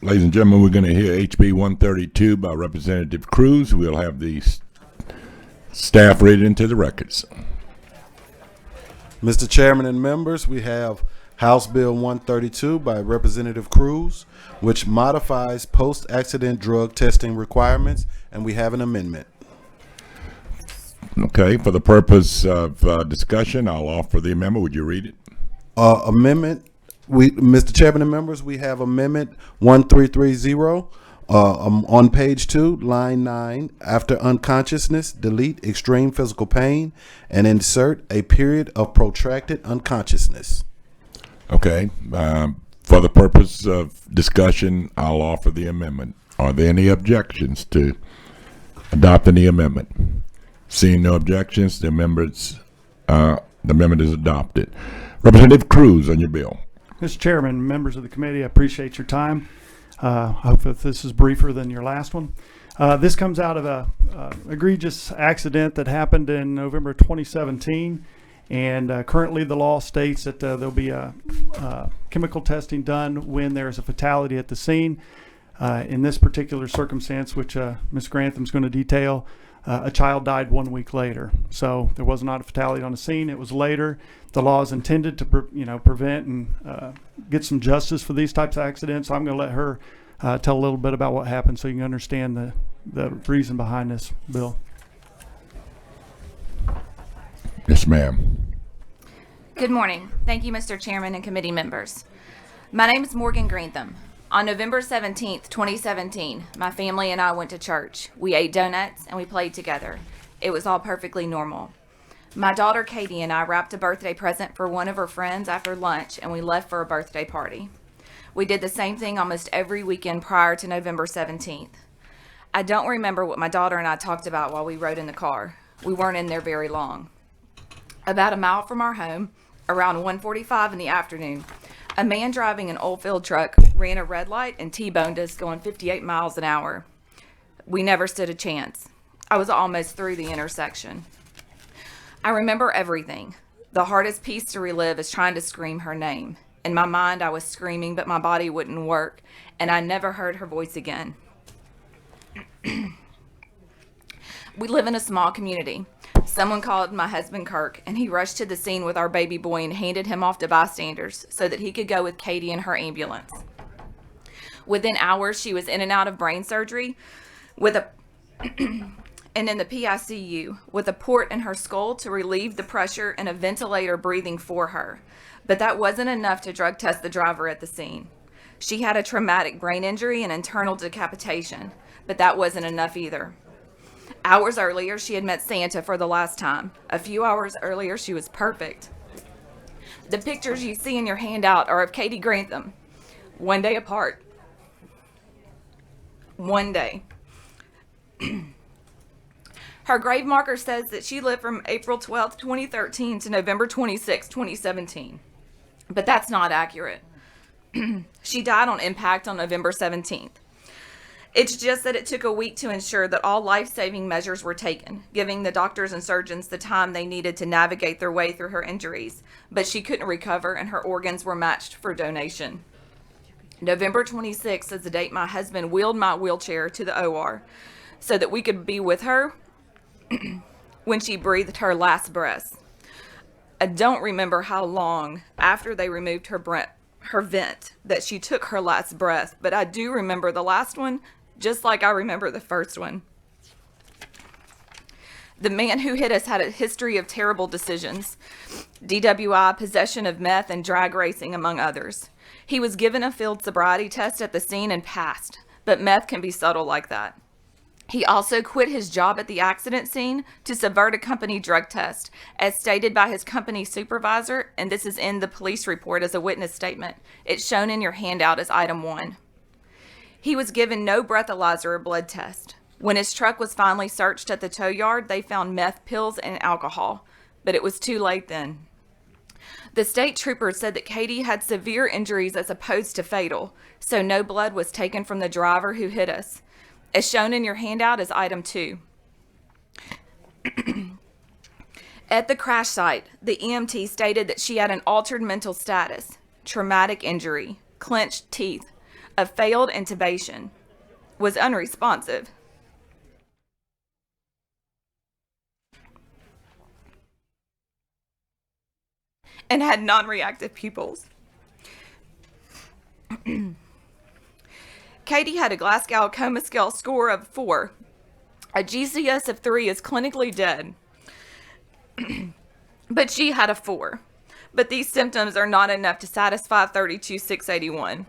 Ladies and gentlemen, we're going to hear HB 132 by Representative Cruz. We'll have the staff read into the records. Mr. Chairman and members, we have House Bill 132 by Representative Cruz, which modifies post-accident drug testing requirements, and we have an amendment. Okay, for the purpose of discussion, I'll offer the amendment. Would you read it? Mr. Chairman and members, we have Amendment 1330 on page 2, line 9. After unconsciousness, delete extreme physical pain and insert a period of protracted unconsciousness. Okay, for the purpose of discussion, I'll offer the amendment. Are there any objections to adopting the amendment? Seeing no objections, the amendment is adopted. Representative Cruz on your bill. Mr. Chairman, members of the committee, I appreciate your time. I hope that this is briefer than your last one. This comes out of a egregious accident that happened in November 2017, and currently the law states that there'll be a chemical testing done when there's a fatality at the scene. In this particular circumstance, which Ms. Grantham's going to detail, a child died 1 week later. So there was not a fatality on the scene. It was later. The law is intended to prevent and get some justice for these types of accidents. So I'm going to let her tell a little bit about what happened so you can understand the reason behind this bill. Yes, ma'am. Good morning. Thank you, Mr. Chairman and committee members. My name is Morgan Grantham. On November 17th, 2017, my family and I went to church. We ate donuts and we played together. It was all perfectly normal. My daughter Katie and I wrapped a birthday present for one of her friends after lunch, and we left for a birthday party. We did the same thing almost every weekend prior to November 17th. I don't remember what my daughter and I talked about while we rode in the car. We weren't in there very long. About a mile from our home, around 1:45 in the afternoon, a man driving an oil-filled truck ran a red light and T-boned us going 58 miles an hour. We never stood a chance. I was almost through the intersection. I remember everything. The hardest piece to relive is trying to scream her name. In my mind, I was screaming, but my body wouldn't work, and I never heard her voice again. We live in a small community. Someone called my husband Kirk, and he rushed to the scene with our baby boy and handed him off to bystanders so that he could go with Katie in her ambulance. Within hours, she was in and out of brain surgery and in the PICU with a port in her skull to relieve the pressure and a ventilator breathing for her. But that wasn't enough to drug test the driver at the scene. She had a traumatic brain injury and internal decapitation, but that wasn't enough either. Hours earlier, she had met Santa for the last time. A few hours earlier, she was perfect. The pictures you see in your handout are of Katie Grantham, 1 day apart. 1 day. Her grave marker says that she lived from April 12, 2013 to November 26, 2017. But that's not accurate. She died on impact on November 17th. It's just that it took a week to ensure that all life-saving measures were taken, giving the doctors and surgeons the time they needed to navigate their way through her injuries, but she couldn't recover and her organs were matched for donation. November 26th is the date my husband wheeled my wheelchair to the OR so that we could be with her when she breathed her last breaths. I don't remember how long after they removed her vent that she took her last breath, but I do remember the last one just like I remember the first one. The man who hit us had a history of terrible decisions: DWI, possession of meth, and drag racing, among others. He was given a field sobriety test at the scene and passed, but meth can be subtle like that. He also quit his job at the accident scene to subvert a company drug test, as stated by his company supervisor, and this is in the police report as a witness statement. It's shown in your handout as item 1. He was given no breathalyzer or blood test. When his truck was finally searched at the tow yard, they found meth pills and alcohol, but it was too late then. The state trooper said that Katie had severe injuries as opposed to fatal, so no blood was taken from the driver who hit us. As shown in your handout is item 2. At the crash site, the EMT stated that she had an altered mental status, traumatic injury, clenched teeth, of failed intubation, was unresponsive, and had non-reactive pupils. Katie had a Glasgow Coma Scale score of 4. A GCS of 3 is clinically dead, but she had a 4. But these symptoms are not enough to satisfy 32-681.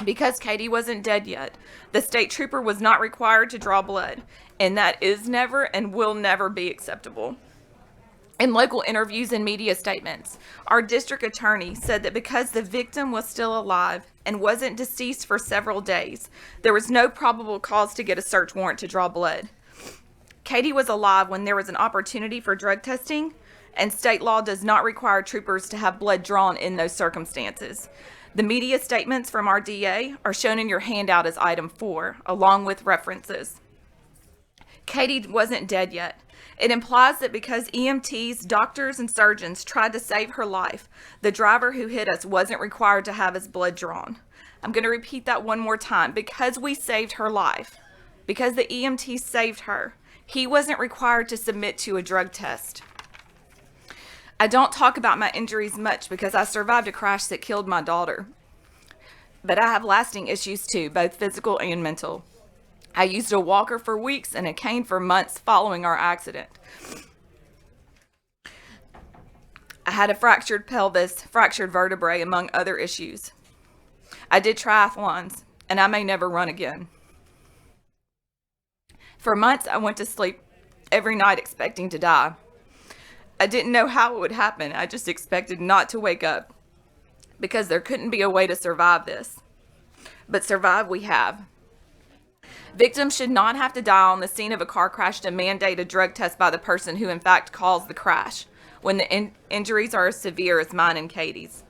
Because Katie wasn't dead yet, the state trooper was not required to draw blood, and that is never and will never be acceptable. In local interviews and media statements, our district attorney said that because the victim was still alive and wasn't deceased for several days, there was no probable cause to get a search warrant to draw blood. Katie was alive when there was an opportunity for drug testing, and state law does not require troopers to have blood drawn in those circumstances. The media statements from our DA are shown in your handout as item 4, along with references. Katie wasn't dead yet. It implies that because EMTs, doctors, and surgeons tried to save her life, the driver who hit us wasn't required to have his blood drawn. I'm going to repeat that one more time. Because we saved her life, because the EMTs saved her, he wasn't required to submit to a drug test. I don't talk about my injuries much because I survived a crash that killed my daughter. But I have lasting issues too, both physical and mental. I used a walker for weeks and a cane for months following our accident. I had a fractured pelvis, fractured vertebrae, among other issues. I did triathlons, and I may never run again. For months, I went to sleep every night expecting to die. I didn't know how it would happen. I just expected not to wake up because there couldn't be a way to survive this. But survive we have. Victims should not have to die on the scene of a car crash to mandate a drug test by the person who in fact caused the crash when the injuries are as severe as mine and Katie's.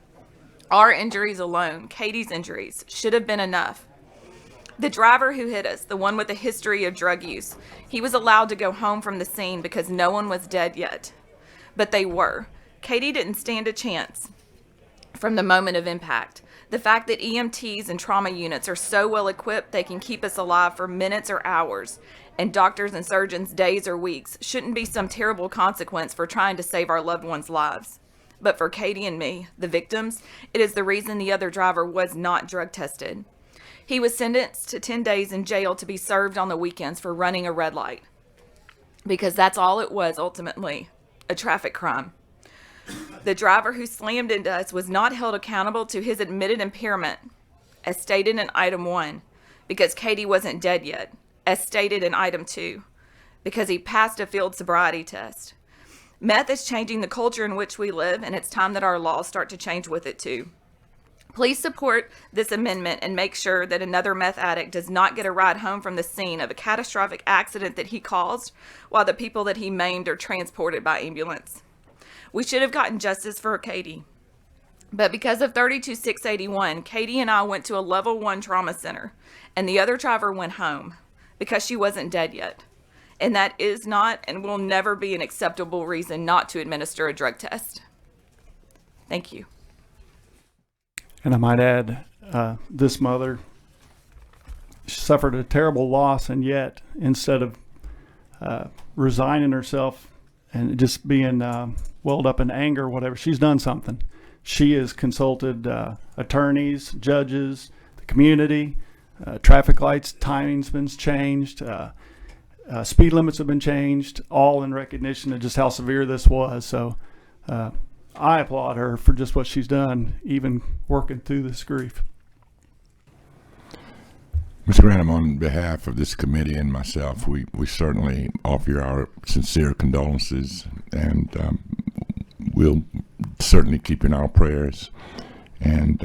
Our injuries alone, Katie's injuries, should have been enough. The driver who hit us, the one with a history of drug use, he was allowed to go home from the scene because no one was dead yet. But they were. Katie didn't stand a chance from the moment of impact. The fact that EMTs and trauma units are so well equipped they can keep us alive for minutes or hours, and doctors and surgeons days or weeks, shouldn't be some terrible consequence for trying to save our loved ones' lives. But for Katie and me, the victims, it is the reason the other driver was not drug tested. He was sentenced to 10 days in jail to be served on the weekends for running a red light. Because that's all it was ultimately, a traffic crime. The driver who slammed into us was not held accountable to his admitted impairment, as stated in item 1, because Katie wasn't dead yet, as stated in item 2, because he passed a field sobriety test. Meth is changing the culture in which we live, and it's time that our laws start to change with it too. Please support this amendment and make sure that another meth addict does not get a ride home from the scene of a catastrophic accident that he caused, while the people that he maimed are transported by ambulance. We should have gotten justice for Katie. But because of 32-681, Katie and I went to a level 1 trauma center, and the other driver went home because she wasn't dead yet. And that is not and will never be an acceptable reason not to administer a drug test. Thank you. And I might add, this mother suffered a terrible loss, and yet instead of resigning herself and just being welled up in anger, whatever, she's done something. She has consulted attorneys, judges, the community, traffic lights, timing's been changed, speed limits have been changed, all in recognition of just how severe this was. So I applaud her for just what she's done, even working through this grief. Mr. Grantham, on behalf of this committee and myself, we certainly offer our sincere condolences, and we'll certainly keep in our prayers. And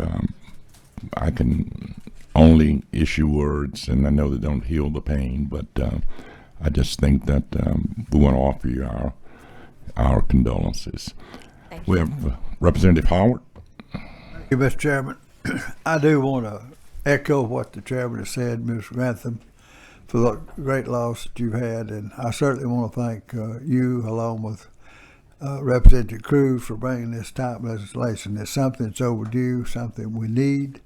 I can only issue words, and I know they don't heal the pain, but I just think that we want to offer you our condolences. Thank you. We have Representative Howard. Thank you, Mr. Chairman. I do want to echo what the chairman has said, Ms. Grantham, for the great loss that you've had. And I certainly want to thank you, along with Representative Cruz, for bringing this type of legislation. It's something that's overdue, something we need.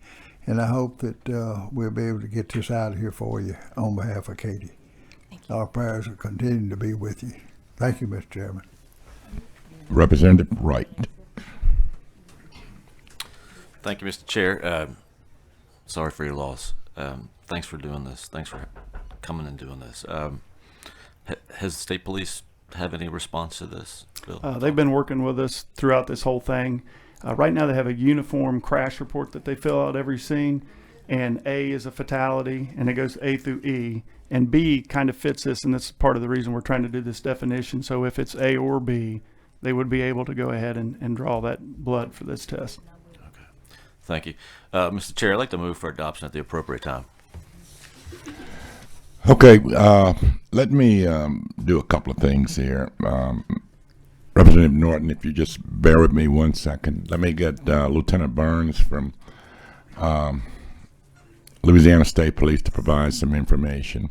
and I hope that we'll be able to get this out of here for you on behalf of Katie. Our prayers will continue to be with you. Thank you, Mr. Chairman. Representative Wright. Thank you, Mr. Chair. Sorry for your loss. Thanks for doing this. Thanks for coming and doing this. Has the state police have any response to this, Bill? They've been working with us throughout this whole thing. Right now they have a uniform crash report that they fill out every scene, and A is a fatality, and it goes A through E, and B kind of fits this, and that's part of the reason we're trying to do this definition. So if it's A or B, they would be able to go ahead and draw that blood for this test. Okay. Thank you. Mr. Chair, I'd like to move for adoption at the appropriate time. Okay, let me do a couple of things here. Representative Norton, if you just bear with me 1 second. Let me get Lieutenant Burns from Louisiana State Police to provide some information.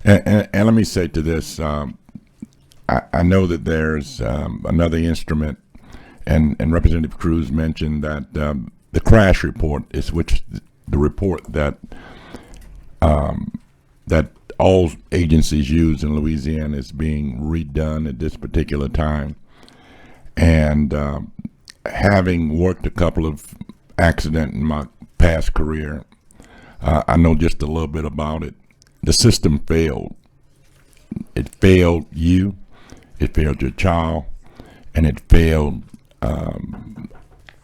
And let me say to this, I know that there's another instrument, and Representative Cruz mentioned that the crash report is the report that that all agencies use in Louisiana is being redone at this particular time. And having worked a couple of accidents in my past career, I know just a little bit about it. The system failed. It failed you, it failed your child, and it failed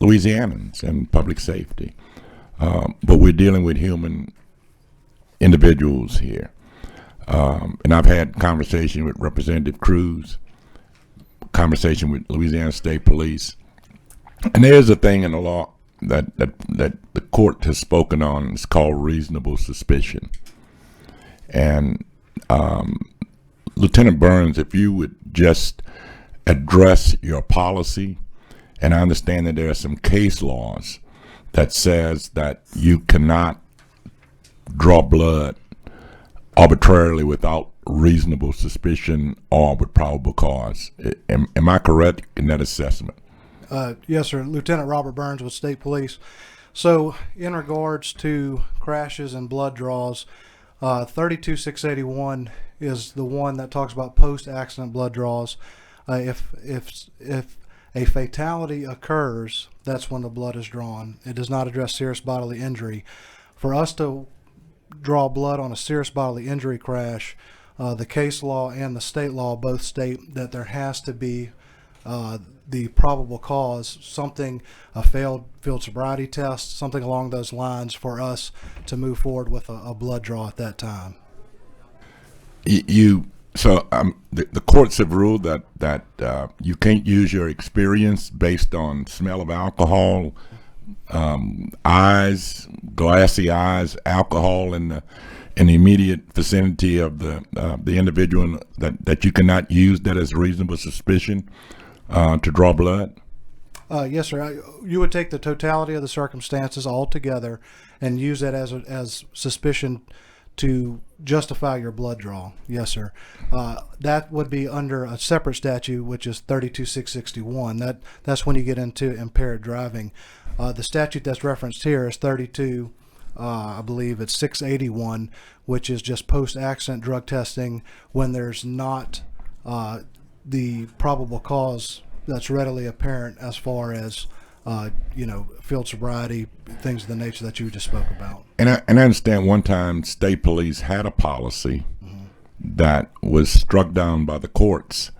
Louisianans and public safety. But we're dealing with human individuals here. And I've had conversation with Representative Cruz, conversation with Louisiana State Police. And there's a thing in the law that the court has spoken on. It's called reasonable suspicion. And Lieutenant Burns, if you would just address your policy, and I understand that there are some case laws that says that you cannot draw blood arbitrarily without reasonable suspicion or with probable cause. Am I correct in that assessment? Yes, sir. Lieutenant Robert Burns with State Police. So in regards to crashes and blood draws, 32681 is the one that talks about post-accident blood draws. If a fatality occurs, that's when the blood is drawn. It does not address serious bodily injury. For us to draw blood on a serious bodily injury crash, the case law and the state law both state that there has to be the probable cause, a failed field sobriety test, something along those lines for us to move forward with a blood draw at that time. The courts have ruled that you can't use your experience based on smell of alcohol, eyes, glassy eyes, alcohol in the immediate vicinity of the individual, that you cannot use that as reasonable suspicion to draw blood? Yes, sir. You would take the totality of the circumstances all together and use that as suspicion to justify your blood draw. Yes, sir. That would be under a separate statute, which is 32661. That's when you get into impaired driving. The statute that's referenced here is 32. I believe it's 681, which is just post-accident drug testing when there's not the probable cause that's readily apparent as far as field sobriety, things of the nature that you just spoke about. And I understand one time state police had a policy that was struck down by the courts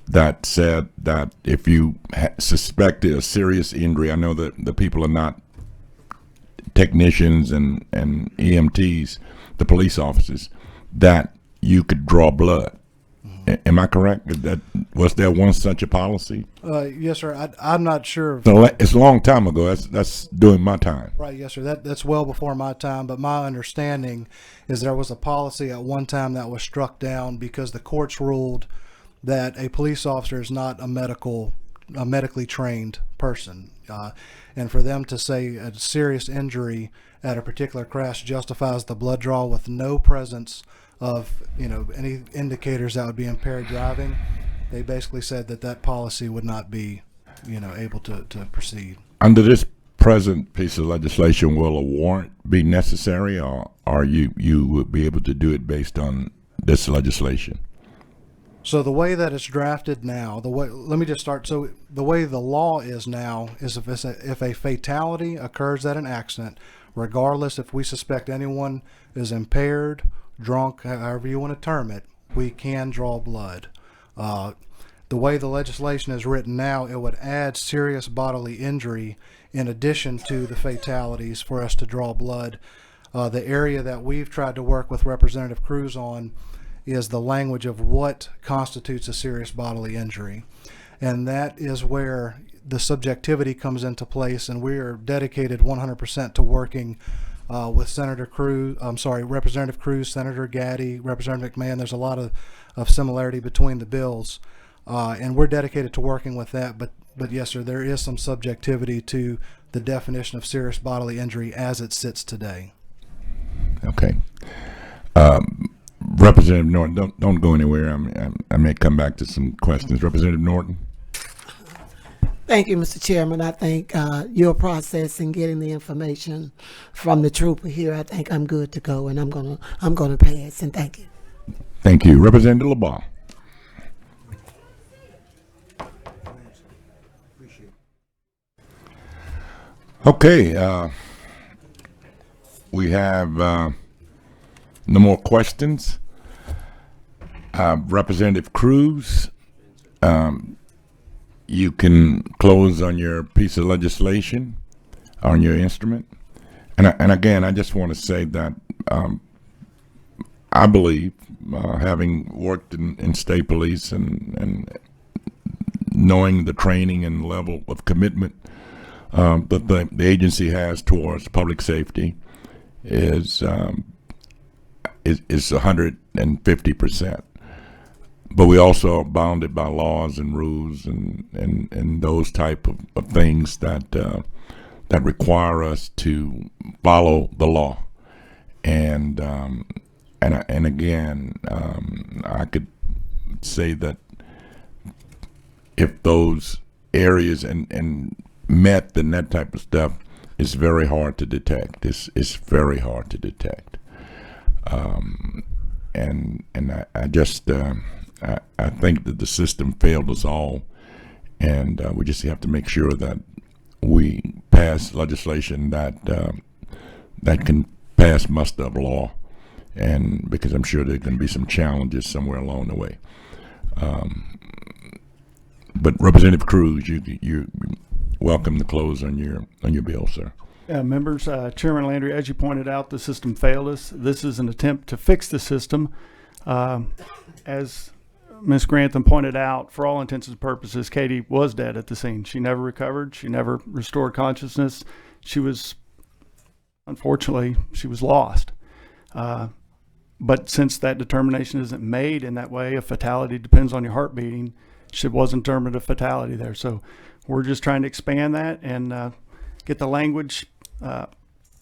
that said that if you suspected a serious injury, I know that the people are not technicians and EMTs, the police officers, that you could draw blood. Am I correct? Was there once such a policy? Yes, sir. I'm not sure. It's a long time ago. That's during my time. Right. Yes, sir. That's well before my time. But my understanding is there was a policy at one time that was struck down because the courts ruled that a police officer is not a medically trained person, and for them to say a serious injury at a particular crash justifies the blood draw with no presence of any indicators that would be impaired driving, they basically said that policy would not be able to proceed. Under this present piece of legislation, will a warrant be necessary, or you would be able to do it based on this legislation? So the way that it's drafted now, let me just start. So the way the law is now is if a fatality occurs at an accident, regardless if we suspect anyone is impaired, drunk, however you want to term it, we can draw blood. The way the legislation is written now, it would add serious bodily injury in addition to the fatalities for us to draw blood. The area that we've tried to work with Representative Cruz on is the language of what constitutes a serious bodily injury. And that is where the subjectivity comes into place, and we are dedicated 100% to working with Representative Cruz, Senator Gaddy, Representative McMahon. There's a lot of similarity between the bills, and we're dedicated to working with that. But yes, sir, there is some subjectivity to the definition of serious bodily injury as it sits today. Okay. Representative Norton, don't go anywhere. I may come back to some questions. Representative Norton. Thank you, Mr. Chairman. I think your process in getting the information from the trooper here, I think I'm good to go, and I'm gonna pass. And thank you. Thank you, Representative LeBlanc. Okay, we have no more questions. Representative Cruz, you can close on your piece of legislation, on your instrument. And again, I just want to say that I believe, having worked in state police and knowing the training and level of commitment that the agency has towards public safety is 150%. But we also are bounded by laws and rules and those type of things that that require us to follow the law. And again, I could say that if those areas and meth and that type of stuff is very hard to detect. It's very hard to detect. And I just I think that the system failed us all, and we just have to make sure that we pass legislation that that can pass muster of law, and because I'm sure there are going to be some challenges somewhere along the way. But Representative Cruz, you welcome to close on your bill, sir. Members, Chairman Landry, as you pointed out, the system failed us. This is an attempt to fix the system. As Ms. Grantham pointed out, for all intents and purposes, Katie was dead at the scene. She never recovered. She never restored consciousness. Unfortunately, she was lost. But since that determination isn't made in that way, a fatality depends on your heart beating. She wasn't determined a fatality there. So we're just trying to expand that and get the language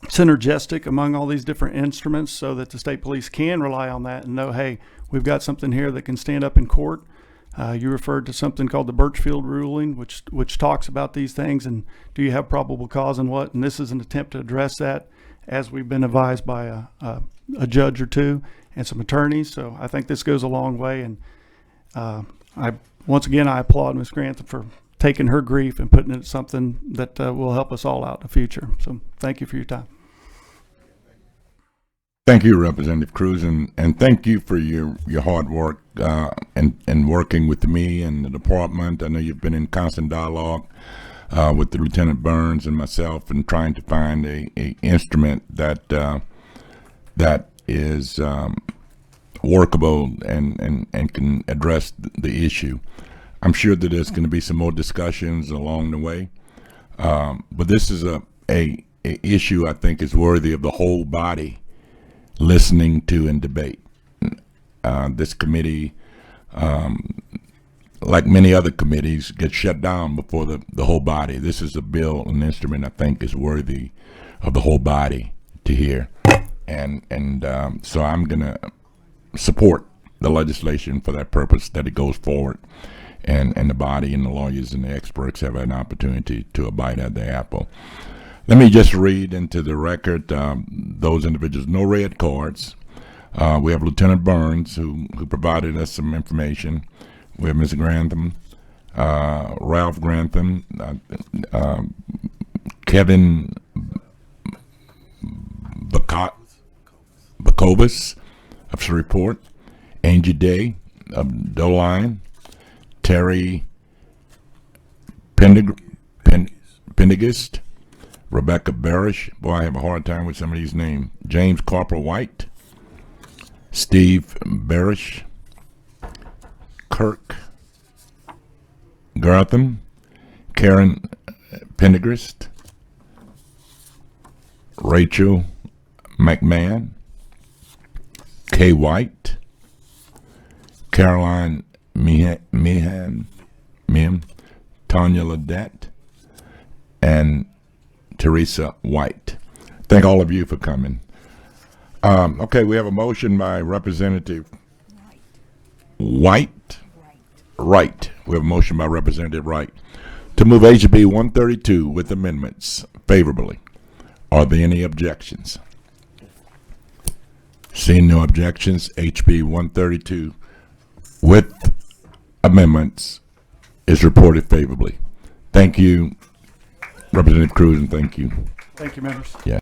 synergistic among all these different instruments so that the state police can rely on that and know, hey, we've got something here that can stand up in court. You referred to something called the Birchfield ruling, which talks about these things and do you have probable cause and what? And this is an attempt to address that, as we've been advised by a judge or two and some attorneys. So I think this goes a long way. And once again, I applaud Ms. Grantham for taking her grief and putting it in something that will help us all out in the future. So thank you for your time. Thank you, Representative Cruz, and thank you for your hard work and working with me and the department. I know you've been in constant dialogue with the Lieutenant Burns and myself, and trying to find a instrument that that is workable and can address the issue. I'm sure that there's going to be some more discussions along the way, but this is a issue I think is worthy of the whole body listening to and debate. This committee, like many other committees, gets shut down before the whole body. This is a bill, an instrument I think is worthy of the whole body to hear, and so I'm going to support the legislation for that purpose, that it goes forward, and the body and the lawyers and the experts have an opportunity to bite at the apple. Let me just read into the record those individuals. No red cards. We have Lieutenant Burns, who provided us some information. We have Mr. Grantham, Ralph Grantham, Kevin Bacobus, official report. Angie Day of Doline. Terry Pendergast. Rebecca Barish. Boy, I have a hard time with some of these names. James Corporal White. Steve Barish. Kirk Grantham. Karen Pendergast. Rachel McMahon. Kay White. Caroline Meehan. Tanya Ledette. And Teresa White. Thank all of you for coming. Okay, we have a motion by Representative White. Wright. We have a motion by Representative Wright to move HB 132 with amendments favorably. Are there any objections? Seeing no objections, HB 132 with amendments is reported favorably. Thank you, Representative Cruz, and thank you. Thank you, members. Yeah.